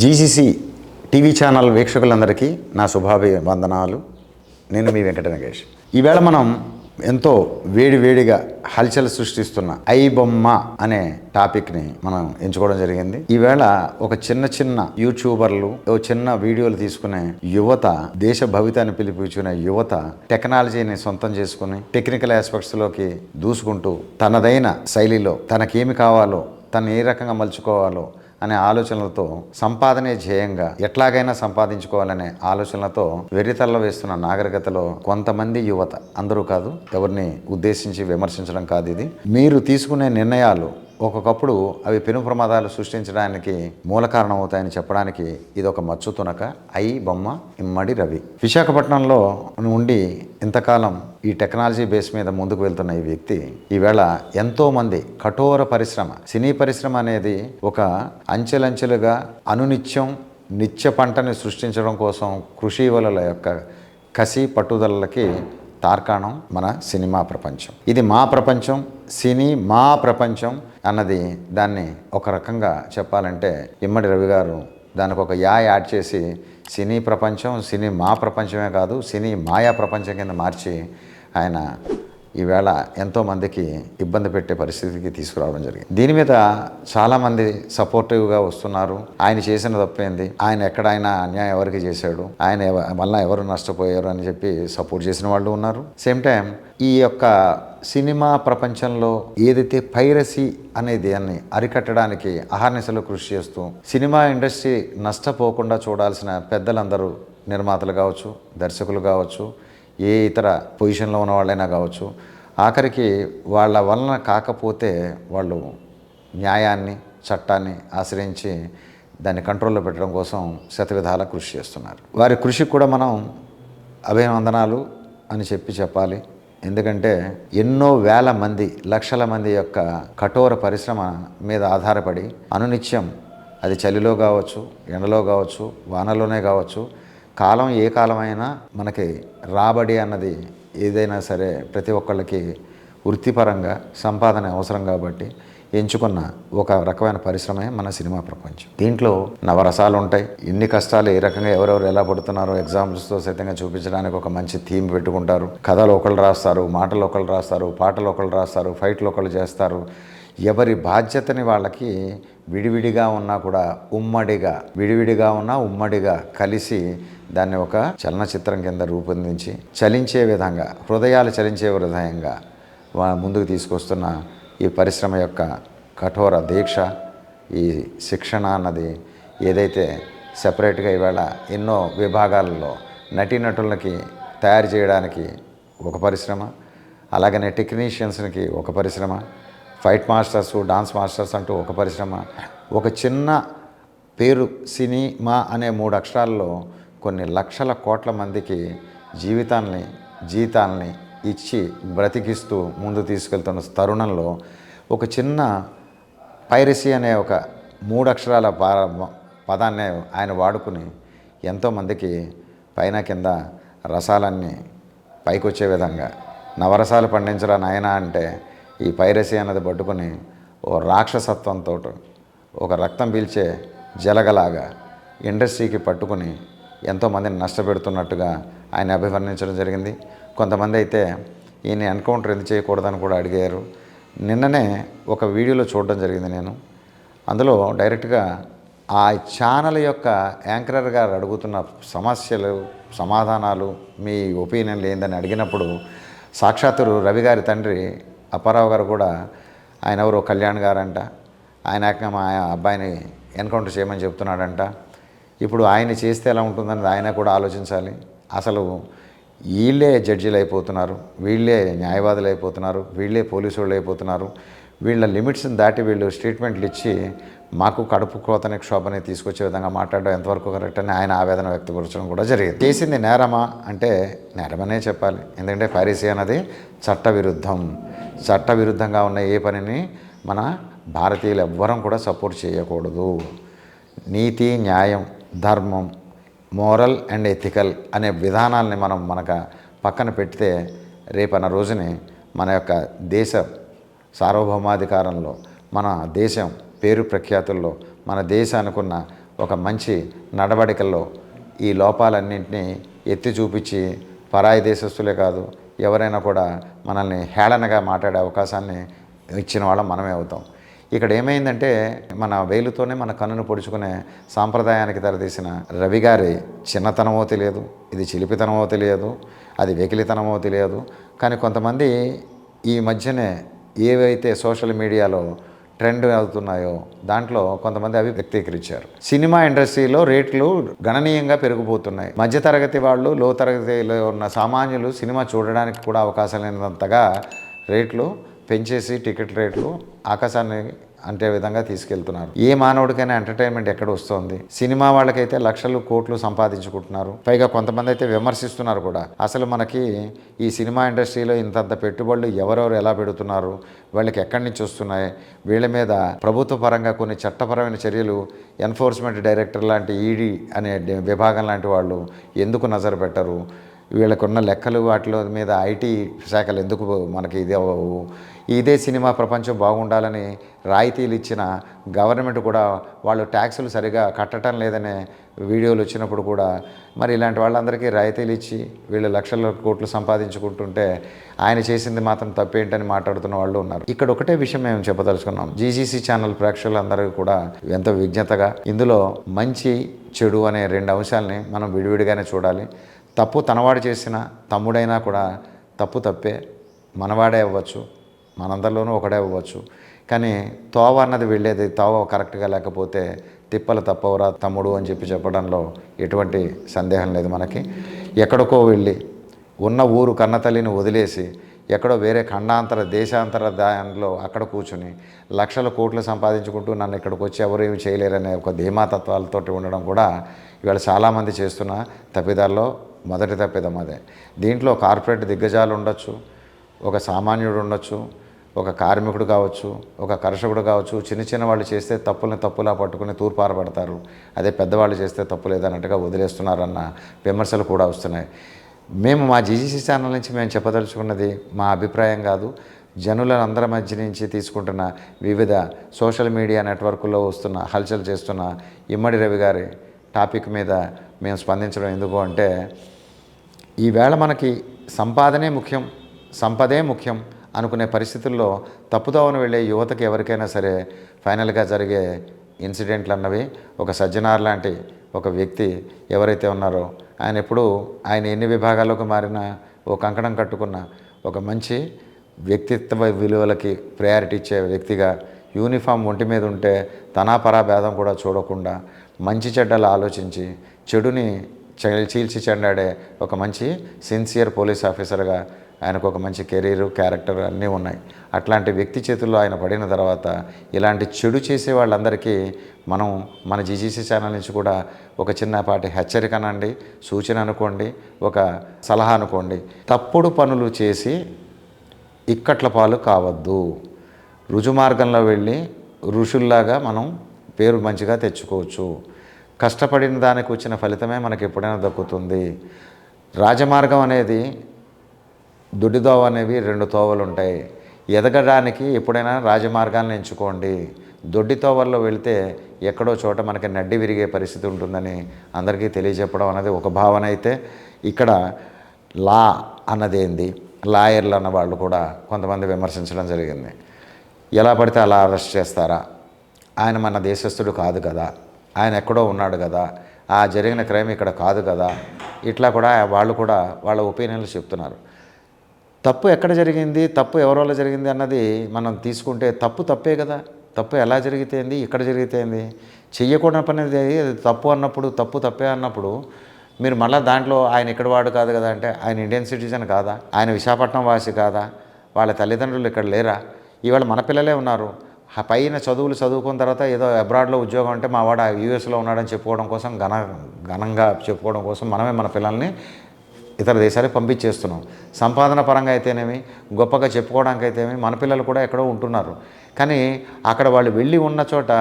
GCC TV channel వీక్షకులందరికీ నా శుభాభివందనాలు. నేను మీ వెంకట నగేష్. ఈవేళ మనం ఎంతో వేడివేడిగా హల్చల్ సృష్టిస్తున్న ఐ బొమ్మ అనే టాపిక్ని మనం ఎంచుకోవడం జరిగింది. ఈవేళ ఒక చిన్న యూట్యూబర్లు చిన్న వీడియోలు తీసుకునే యువత, దేశ భవితాన్ని పిలిపించుకునే యువత టెక్నాలజీని సొంతం చేసుకుని టెక్నికల్ ఆస్పెక్ట్స్లోకి దూసుకుంటూ తనదైన శైలిలో తనకేమి కావాలో, తను ఏ రకంగా మలుచుకోవాలో అనే ఆలోచనలతో సంపాదనే ధ్యేయంగా ఎట్లాగైనా సంపాదించుకోవాలనే ఆలోచనలతో వెర్రితల్ల వేస్తున్న నాగరికతలో కొంతమంది యువత, అందరూ కాదు, ఎవరిని ఉద్దేశించి విమర్శించడం కాదు ఇది, మీరు తీసుకునే నిర్ణయాలు ఒక్కొక్కప్పుడు అవి పెను ప్రమాదాలు సృష్టించడానికి మూల కారణం అవుతాయని చెప్పడానికి ఇది ఒక మచ్చు తునక. ఐ బొమ్మ ఇమ్మడి రవి విశాఖపట్నంలో ఉండి ఇంతకాలం ఈ టెక్నాలజీ బేస్ మీద ముందుకు వెళ్తున్న ఈ వ్యక్తి ఈవేళ ఎంతోమంది కఠోర పరిశ్రమ, సినీ పరిశ్రమ అనేది ఒక అంచెలంచెలుగా అనునిత్యం నిత్య పంటని సృష్టించడం కోసం కృషి వలల యొక్క కసి పట్టుదలకి తార్కాణం మన సినిమా ప్రపంచం. ఇది మా ప్రపంచం, సినీ మా ప్రపంచం అన్నది దాన్ని ఒక రకంగా చెప్పాలంటే ఇమ్మడి రవి గారు దానికి ఒక యాడ్ చేసి సినీ ప్రపంచం, సినీ మా ప్రపంచమే కాదు, సినీ మాయా ప్రపంచం కింద మార్చి ఆయన ఈవేళ ఎంతోమందికి ఇబ్బంది పెట్టే పరిస్థితికి తీసుకురావడం జరిగింది. దీని మీద చాలామంది సపోర్టివ్గా వస్తున్నారు. ఆయన చేసిన తప్పేంది, ఆయన ఎక్కడ ఆయన అన్యాయం ఎవరికి చేశాడు, ఆయన వల్ల ఎవరు నష్టపోయారు అని చెప్పి సపోర్ట్ చేసిన వాళ్ళు ఉన్నారు. సేమ్ టైం ఈ యొక్క సినిమా ప్రపంచంలో ఏదైతే పైరసీ అనే దాన్ని అరికట్టడానికి అహర్నిశలు కృషి చేస్తూ సినిమా ఇండస్ట్రీ నష్టపోకుండా చూడాల్సిన పెద్దలందరూ, నిర్మాతలు కావచ్చు, దర్శకులు కావచ్చు, ఏ ఇతర పొజిషన్లో ఉన్న వాళ్ళైనా కావచ్చు, ఆఖరికి వాళ్ళ వలన కాకపోతే వాళ్ళు న్యాయాన్ని, చట్టాన్ని ఆశ్రయించి దాన్ని కంట్రోల్లో పెట్టడం కోసం శతవిధాల కృషి చేస్తున్నారు. వారి కృషికి కూడా మనం అభినందనాలు అని చెప్పాలి. ఎందుకంటే ఎన్నో వేల మంది, లక్షల మంది యొక్క కఠోర పరిశ్రమ మీద ఆధారపడి అనునిత్యం, అది చలిలో కావచ్చు, ఎండలో కావచ్చు, వానలోనే కావచ్చు, కాలం ఏ కాలమైనా మనకి రాబడి అన్నది ఏదైనా సరే ప్రతి ఒక్కళ్ళకి వృత్తిపరంగా సంపాదన అవసరం కాబట్టి ఎంచుకున్న ఒక రకమైన పరిశ్రమే మన సినిమా ప్రపంచం. దీంట్లో నవరసాలు ఉంటాయి. ఎన్ని కష్టాలు ఏ రకంగా ఎవరెవరు ఎలా పడుతున్నారో ఎగ్జాంపుల్స్తో సైతంగా చూపించడానికి ఒక మంచి థీమ్ పెట్టుకుంటారు. కథలు ఒకళ్ళు రాస్తారు, మాటలు ఒకళ్ళు రాస్తారు, పాటలు ఒకళ్ళు రాస్తారు, ఫైట్లు ఒకళ్ళు చేస్తారు. ఎవరి బాధ్యతని వాళ్ళకి విడివిడిగా ఉన్నా కూడా ఉమ్మడిగా కలిసి దాన్ని ఒక చలనచిత్రం కింద రూపొందించి చలించే విధంగా, హృదయాలు చలించే విధంగా ముందుకు తీసుకొస్తున్న ఈ పరిశ్రమ యొక్క కఠోర దీక్ష, ఈ శిక్షణ అన్నది ఏదైతే సెపరేట్గా ఈవేళ ఎన్నో విభాగాలలో నటీనటులకి తయారు చేయడానికి ఒక పరిశ్రమ, అలాగనే టెక్నీషియన్స్కి ఒక పరిశ్రమ, ఫైట్ మాస్టర్స్, డాన్స్ మాస్టర్స్ అంటూ ఒక పరిశ్రమ, ఒక చిన్న పేరు సినిమా అనే 3 అక్షరాల్లో కొన్ని లక్షల కోట్ల మందికి జీతాల్ని ఇచ్చి బ్రతికిస్తూ ముందు తీసుకెళ్తున్న తరుణంలో ఒక చిన్న పైరసీ అనే ఒక 3 అక్షరాల పదాన్ని ఆయన వాడుకుని ఎంతోమందికి పైన కింద రసాలన్నీ పైకొచ్చే విధంగా నవరసాలు పండించరా నాయన అంటే ఈ పైరసీ అన్నది పట్టుకుని ఓ రాక్షసత్వంతో ఒక రక్తం పీల్చే జలగలాగా ఇండస్ట్రీకి పట్టుకుని ఎంతోమందిని నష్టపెడుతున్నట్టుగా ఆయన అభివర్ణించడం జరిగింది. కొంతమంది అయితే ఈయన ఎన్కౌంటర్ ఎందుకు చేయకూడదని కూడా అడిగారు. నిన్ననే ఒక వీడియోలో చూడడం జరిగింది నేను. అందులో డైరెక్ట్గా ఆ ఛానల్ యొక్క యాంకరర్ గారు అడుగుతున్న సమస్యలు, సమాధానాలు, మీ ఒపీనియన్లు ఏందని అడిగినప్పుడు సాక్షాత్తు రవి గారి తండ్రి అప్పారావు గారు కూడా, ఆయన ఎవరో కళ్యాణ్ గారంట, ఆయన మా అబ్బాయిని ఎన్కౌంటర్ చేయమని చెప్తున్నాడంట. ఇప్పుడు ఆయన చేస్తే ఎలా ఉంటుందని ఆయన కూడా ఆలోచించాలి. అసలు వీళ్ళే జడ్జీలు అయిపోతున్నారు, వీళ్ళే న్యాయవాదులు అయిపోతున్నారు, వీళ్ళే పోలీసు వాళ్ళు అయిపోతున్నారు. వీళ్ళ లిమిట్స్ని దాటి వీళ్ళు స్టేట్మెంట్లు ఇచ్చి మాకు కడుపు కోతని క్షోభని తీసుకొచ్చే విధంగా మాట్లాడడం ఎంతవరకు కరెక్ట్ అని ఆయన ఆవేదన వ్యక్తపరచడం కూడా జరిగింది. చేసింది నేరమా అంటే నేరమనే చెప్పాలి. ఎందుకంటే పైరసీ అన్నది చట్టవిరుద్ధంగా ఉన్న ఏ పనిని మన భారతీయులు ఎవ్వరం కూడా సపోర్ట్ చేయకూడదు. నీతి, న్యాయం, ధర్మం, మోరల్ అండ్ ఎథికల్ అనే విధానాలని మనం పక్కన పెడితే రేపన్న రోజుని మన యొక్క దేశ సార్వభౌమాధికారంలో, మన దేశం పేరు ప్రఖ్యాతుల్లో, మన దేశం అనుకున్న ఒక మంచి నడవడికల్లో ఈ లోపాలన్నింటినీ ఎత్తి చూపించి పరాయి దేశస్తులే కాదు ఎవరైనా కూడా మనల్ని హేళనగా మాట్లాడే అవకాశాన్ని ఇచ్చిన వాళ్ళం మనమే అవుతాం. ఇక్కడ ఏమైందంటే మన వేలుతోనే మన కన్నును పొడుచుకునే సాంప్రదాయానికి తెరదీసిన రవి గారి చిన్నతనమో తెలియదు, ఇది చిలిపితనమో తెలియదు, అది వెకిలితనమో తెలియదు. కానీ కొంతమంది ఈ మధ్యనే ఏవైతే సోషల్ మీడియాలో ట్రెండ్ అవుతున్నాయో దాంట్లో కొంతమంది అవి వ్యక్తీకరించారు. సినిమా ఇండస్ట్రీలో రేట్లు గణనీయంగా పెరిగిపోతున్నాయి. మధ్యతరగతి వాళ్ళు, లో తరగతిలో ఉన్న సామాన్యులు సినిమా చూడడానికి కూడా అవకాశం లేనంతగా రేట్లు పెంచేసి టికెట్ రేట్లు ఆకాశాన్ని అంటే విధంగా తీసుకెళ్తున్నారు. ఏ మానవుడికైనా ఎంటర్టైన్మెంట్ ఎక్కడ వస్తుంది? సినిమా వాళ్ళకైతే లక్షలు కోట్లు సంపాదించుకుంటున్నారు. పైగా కొంతమంది అయితే విమర్శిస్తున్నారు కూడా. అసలు మనకి ఈ సినిమా ఇండస్ట్రీలో ఇంతంత పెట్టుబడులు ఎవరెవరు ఎలా పెడుతున్నారు, వాళ్ళకి ఎక్కడి నుంచి వస్తున్నాయి, వీళ్ళ మీద ప్రభుత్వ పరంగా కొన్ని చట్టపరమైన చర్యలు ఎన్ఫోర్స్మెంట్ డైరెక్టర్ లాంటి ఈడీ అనే విభాగం లాంటి వాళ్ళు ఎందుకు నజరు పెట్టరు, వీళ్ళకున్న లెక్కలు వాటిలో మీద ఐటీ శాఖలు ఎందుకు మనకి ఇది అవ్వవు, ఇదే సినిమా ప్రపంచం బాగుండాలని రాయితీలు ఇచ్చిన గవర్నమెంట్ కూడా వాళ్ళు ట్యాక్సులు సరిగా కట్టడం లేదనే వీడియోలు వచ్చినప్పుడు కూడా మరి ఇలాంటి వాళ్ళందరికీ రాయితీలు ఇచ్చి వీళ్ళు లక్షల కోట్లు సంపాదించుకుంటుంటే ఆయన చేసింది మాత్రం తప్పేంటని మాట్లాడుతున్న వాళ్ళు ఉన్నారు. ఇక్కడ ఒకటే విషయం మేము చెప్పదలుచుకున్నాం. జీజీసీ ఛానల్ ప్రేక్షకులందరికీ కూడా ఎంతో విజ్ఞతగా ఇందులో మంచి చెడు అనే రెండు అంశాలని మనం విడివిడిగానే చూడాలి. తప్పు తనవాడు చేసిన తమ్ముడైనా కూడా తప్పు తప్పే, మనవాడే అవ్వచ్చు, మనందరిలోనూ ఒకడే అవ్వచ్చు. కానీ తోవ అన్నది వెళ్ళేది తోవ కరెక్ట్గా లేకపోతే తిప్పలు తప్పవరా తమ్ముడు అని చెప్పడంలో ఎటువంటి సందేహం లేదు. మనకి ఎక్కడికో వెళ్ళి ఉన్న ఊరు కన్నతల్లిని వదిలేసి ఎక్కడో వేరే ఖండాంతర దేశాంతర దానిలో అక్కడ కూర్చుని లక్షల కోట్లు సంపాదించుకుంటూ నన్ను ఇక్కడికి వచ్చి ఎవరు ఏమి చేయలేరనే ఒక ధీమాతత్వాలతో ఉండడం కూడా ఇవాళ చాలామంది చేస్తున్న తప్పిదాల్లో మొదటి తప్పిదం అదే. దీంట్లో కార్పొరేట్ దిగ్గజాలు ఉండొచ్చు, ఒక సామాన్యుడు ఉండొచ్చు, ఒక కార్మికుడు కావచ్చు, ఒక కర్షకుడు కావచ్చు. చిన్న చిన్న వాళ్ళు చేస్తే తప్పుల్ని తప్పులా పట్టుకుని తూర్పారబడతారు. అదే పెద్దవాళ్ళు చేస్తే తప్పు లేదన్నట్టుగా వదిలేస్తున్నారన్న విమర్శలు కూడా వస్తున్నాయి. మేము మా జీజీసీ ఛానల్ నుంచి మేము చెప్పదలుచుకున్నది మా అభిప్రాయం కాదు, జనులందరి మధ్య నుంచి తీసుకుంటున్న వివిధ సోషల్ మీడియా నెట్వర్క్లో వస్తున్న హల్చల్ చేస్తున్న ఇమ్మడి రవి గారి టాపిక్ మీద మేము స్పందించడం ఎందుకు అంటే, ఈవేళ మనకి సంపాదనే ముఖ్యం, సంపదే ముఖ్యం అనుకునే పరిస్థితుల్లో తప్పుదోవన వెళ్ళే యువతకి ఎవరికైనా సరే ఫైనల్గా జరిగే ఇన్సిడెంట్లు అన్నవి ఒక సజ్జనార్ లాంటి ఒక వ్యక్తి ఎవరైతే ఉన్నారో ఆయన ఎన్ని విభాగాల్లోకి మారినా ఓ కంకణం కట్టుకున్న ఒక మంచి వ్యక్తిత్వ విలువలకి ప్రయారిటీ ఇచ్చే వ్యక్తిగా యూనిఫామ్ ఒంటి మీద ఉంటే తనాపరా భేదం కూడా చూడకుండా మంచి చెడ్డలు ఆలోచించి చెడుని చీల్చి చెండాడే ఒక మంచి సిన్సియర్ పోలీస్ ఆఫీసర్గా ఆయనకు ఒక మంచి కెరీరు, క్యారెక్టర్ అన్నీ ఉన్నాయి. అట్లాంటి వ్యక్తి చేతుల్లో ఆయన పడిన తర్వాత ఇలాంటి చెడు చేసే వాళ్ళందరికీ మనం మన జీజీసీ ఛానల్ నుంచి కూడా ఒక చిన్నపాటి హెచ్చరిక అనండి, సూచన అనుకోండి, ఒక సలహా అనుకోండి. తప్పుడు పనులు చేసి ఇక్కట్ల పాలు కావద్దు. రుజుమార్గంలో వెళ్ళి ఋషుల్లాగా మనం పేరు మంచిగా తెచ్చుకోవచ్చు. కష్టపడిన దానికి వచ్చిన ఫలితమే మనకి ఎప్పుడైనా దక్కుతుంది. రాజమార్గం అనేది దొడ్డిదోవ అనేవి రెండు తోవలు ఉంటాయి. ఎదగడానికి ఎప్పుడైనా రాజమార్గాన్ని ఎంచుకోండి. దొడ్డి తోవల్లో వెళితే ఎక్కడో చోట మనకి నడ్డి విరిగే పరిస్థితి ఉంటుందని అందరికీ తెలియజెప్పడం అనేది ఒక భావన అయితే, ఇక్కడ లా అన్నదేంది, లాయర్లు అన్న వాళ్ళు కూడా కొంతమంది విమర్శించడం జరిగింది. ఎలా పడితే అలా అరెస్ట్ చేస్తారా, ఆయన మన దేశస్థుడు కాదు కదా, ఆయన ఎక్కడో ఉన్నాడు కదా, ఆ జరిగిన క్రైమ్ ఇక్కడ కాదు కదా, ఇట్లా కూడా వాళ్ళు కూడా వాళ్ళ ఒపీనియన్లు చెప్తున్నారు. తప్పు ఎక్కడ జరిగింది, తప్పు ఎవరి వల్ల జరిగింది అన్నది మనం తీసుకుంటే తప్పే కదా. తప్పు ఎలా జరిగితేంది, ఇక్కడ జరిగితేంది, చెయ్యకూడని పని అది తప్పు అన్నప్పుడు తప్పే అన్నప్పుడు మీరు మళ్ళీ దాంట్లో ఆయన ఇక్కడ వాడు కాదు కదా అంటే ఆయన ఇండియన్ సిటిజన్ కాదా, ఆయన విశాఖపట్నం వాసి కాదా, వాళ్ళ తల్లిదండ్రులు ఇక్కడ లేరా? ఇవాళ మన పిల్లలే ఉన్నారు. పైన చదువులు చదువుకున్న తర్వాత ఏదో అబ్రాడ్లో ఉద్యోగం అంటే మా వాడు యూఎస్లో ఉన్నాడని చెప్పుకోవడం కోసం ఘనంగా చెప్పుకోవడం కోసం మనమే మన పిల్లల్ని ఇతర దేశాలకు పంపించేస్తున్నాం. సంపాదన పరంగా అయితేనేమి, గొప్పగా చెప్పుకోవడానికి అయితేనేమి మన పిల్లలు కూడా ఎక్కడో ఉంటున్నారు. కానీ అక్కడ వాళ్ళు వెళ్ళి ఉన్న చోట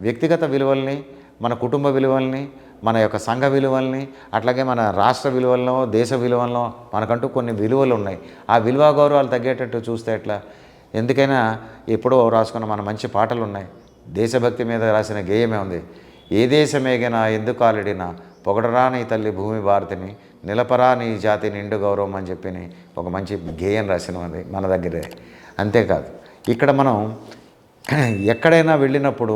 వ్యక్తిగత విలువల్ని, మన కుటుంబ విలువల్ని, మన యొక్క సంఘ విలువల్ని, అట్లాగే మన రాష్ట్ర విలువల్లో, దేశ విలువల్లో మనకంటూ కొన్ని విలువలు ఉన్నాయి. ఆ విలువ గౌరవాలు తగ్గేటట్టు చూస్తే ఎట్లా? ఎందుకైనా ఎప్పుడో రాసుకున్న మన మంచి పాటలు ఉన్నాయి. దేశభక్తి మీద రాసిన గేయమే ఉంది. ఏ దేశమేగినా ఎందుకు ఆలిడినా పొగడరా నీ తల్లి భూమి భారతిని నిలపరా నీ జాతి నిండు గౌరవం అని చెప్పి ఒక మంచి గేయం రాసినది మన దగ్గరే. అంతేకాదు ఇక్కడ మనం ఎక్కడైనా వెళ్ళినప్పుడు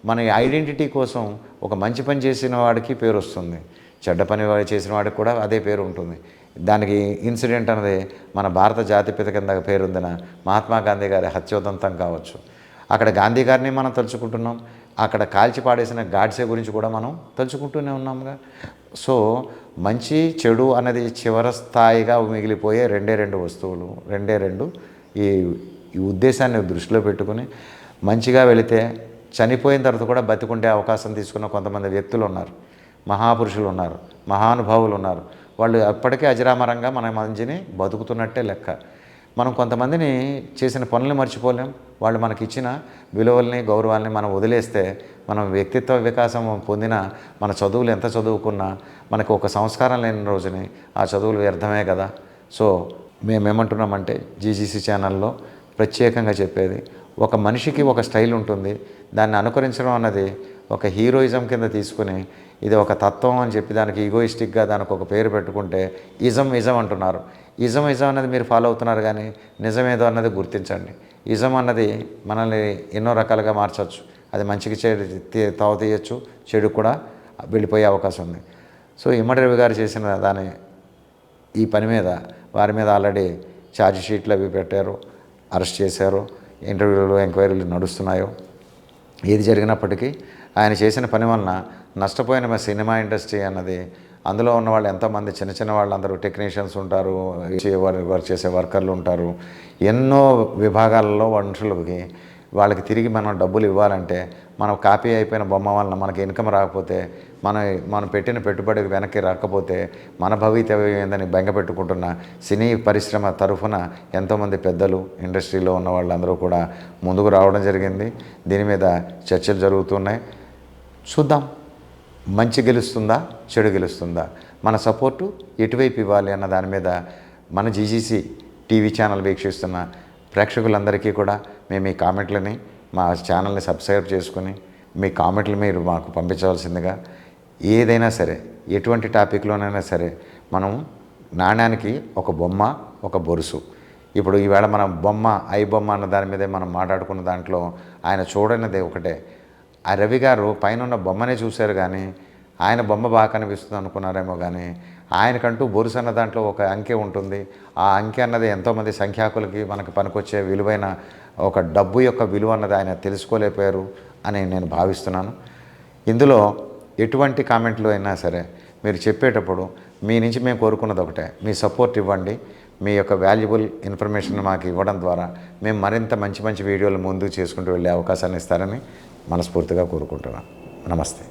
మన ఐడెంటిటీ కోసం ఒక మంచి పని చేసిన వాడికి పేరు వస్తుంది, చెడ్డ పని చేసిన వాడికి కూడా అదే పేరు ఉంటుంది. దానికి ఇన్సిడెంట్ అనేది మన భారత జాతిపిత కింద పేరొందిన మహాత్మా గాంధీ గారి హత్యోదంతం కావచ్చు. అక్కడ గాంధీ గారిని మనం తలుచుకుంటున్నాం, అక్కడ కాల్చి పాడేసిన గాడ్సే గురించి కూడా మనం తలుచుకుంటూనే ఉన్నాముగా. సో మంచి చెడు అనేది చివరి స్థాయిగా మిగిలిపోయే రెండు వస్తువులు, రెండు ఈ ఉద్దేశాన్ని దృష్టిలో పెట్టుకుని మంచిగా వెళితే చనిపోయిన తర్వాత కూడా బతికుండే అవకాశం తీసుకున్న కొంతమంది వ్యక్తులు ఉన్నారు, మహాపురుషులు ఉన్నారు, మహానుభావులు ఉన్నారు. వాళ్ళు అప్పటికే అజరామరంగా మన మంచిని బతుకుతున్నట్టే లెక్క. మనం కొంతమందిని చేసిన పనులు మర్చిపోలేం, వాళ్ళు మనకిచ్చిన విలువల్ని గౌరవాల్ని మనం వదిలేస్తే మనం వ్యక్తిత్వ వికాసం పొందిన మన చదువులు ఎంత చదువుకున్నా మనకు ఒక సంస్కారం లేని రోజుని ఆ చదువులు వ్యర్థమే కదా. సో మేమేమంటున్నామంటే జీజీసీ ఛానల్లో ప్రత్యేకంగా చెప్పేది, ఒక మనిషికి ఒక స్టైల్ ఉంటుంది, దాన్ని అనుకరించడం అన్నది ఒక హీరోయిజం కింద తీసుకుని ఇది ఒక తత్వం అని చెప్పి దానికి ఈగోయిస్టిక్గా దానికి ఒక పేరు పెట్టుకుంటే ఇజం అంటున్నారు. ఇజం అనేది మీరు ఫాలో అవుతున్నారు, కానీ నిజమేదో అన్నది గుర్తించండి. ఇజం అన్నది మనల్ని ఎన్నో రకాలుగా మార్చవచ్చు. అది మంచికి తావ తీయచ్చు, చెడు కూడా వెళ్ళిపోయే అవకాశం ఉంది. సో ఇమ్మడి రవి గారు చేసిన ఈ పని మీద వారి మీద ఆల్రెడీ ఛార్జ్ షీట్లు అవి పెట్టారు, అరెస్ట్ చేశారు, ఇంటర్వ్యూలు ఎంక్వైరీలు నడుస్తున్నాయో. ఏది జరిగినప్పటికీ ఆయన చేసిన పని వలన నష్టపోయిన మా సినిమా ఇండస్ట్రీ అన్నది, అందులో ఉన్న వాళ్ళు ఎంతోమంది చిన్న వాళ్ళందరూ టెక్నీషియన్స్ ఉంటారు, వర్క్ చేసే వర్కర్లు ఉంటారు, ఎన్నో విభాగాలలో మనుషులకి వాళ్ళకి తిరిగి మనం డబ్బులు ఇవ్వాలంటే మనం కాపీ అయిపోయిన బొమ్మ వలన మనకి ఇన్కమ్ రాకపోతే మనం పెట్టిన పెట్టుబడికి వెనక్కి రాకపోతే మన భవితవ్యం ఏందని బెంగ పెట్టుకుంటున్న సినీ పరిశ్రమ తరఫున ఎంతోమంది పెద్దలు ఇండస్ట్రీలో ఉన్న వాళ్ళందరూ కూడా ముందుకు రావడం జరిగింది. దీని మీద చర్చలు జరుగుతున్నాయి. చూద్దాం, మంచి గెలుస్తుందా చెడు గెలుస్తుందా, మన సపోర్టు ఎటువైపు ఇవ్వాలి అన్న దాని మీద మన జీజీసీ టీవీ ఛానల్ వీక్షిస్తున్న ప్రేక్షకులందరికీ కూడా మేము ఈ కామెంట్లని మా ఛానల్ని సబ్స్క్రైబ్ చేసుకుని మీ కామెంట్లు మీరు మాకు పంపించవలసిందిగా. ఏదైనా సరే ఎటువంటి టాపిక్లోనైనా సరే మనం నాణ్యానికి ఒక బొమ్మ ఒక బొరుసు. ఇప్పుడు ఈవేళ మనం ఐ బొమ్మ అన్న దాని మీదే మనం మాట్లాడుకున్న దాంట్లో ఆయన చూడనిది ఒకటే. ఆ రవి గారు పైన ఉన్న బొమ్మనే చూశారు, కానీ ఆయన బొమ్మ బాగా కనిపిస్తుంది అనుకున్నారేమో, కానీ ఆయనకంటూ బొరుసు అన్న దాంట్లో ఒక అంకె ఉంటుంది. ఆ అంకె అన్నది ఎంతోమంది సంఖ్యాకులకి మనకు పనికొచ్చే విలువైన ఒక డబ్బు యొక్క విలువ అన్నది ఆయన తెలుసుకోలేకపోయారు అని నేను భావిస్తున్నాను. ఇందులో ఎటువంటి కామెంట్లు అయినా సరే మీరు చెప్పేటప్పుడు మీ నుంచి మేము కోరుకున్నది ఒకటే, మీ సపోర్ట్ ఇవ్వండి. మీ యొక్క వాల్యుబుల్ ఇన్ఫర్మేషన్ మాకు ఇవ్వడం ద్వారా మేము మరింత మంచి వీడియోలు ముందుకు చేసుకుంటూ వెళ్ళే అవకాశాన్ని ఇస్తారని మనస్ఫూర్తిగా కోరుకుంటున్నాను. నమస్తే.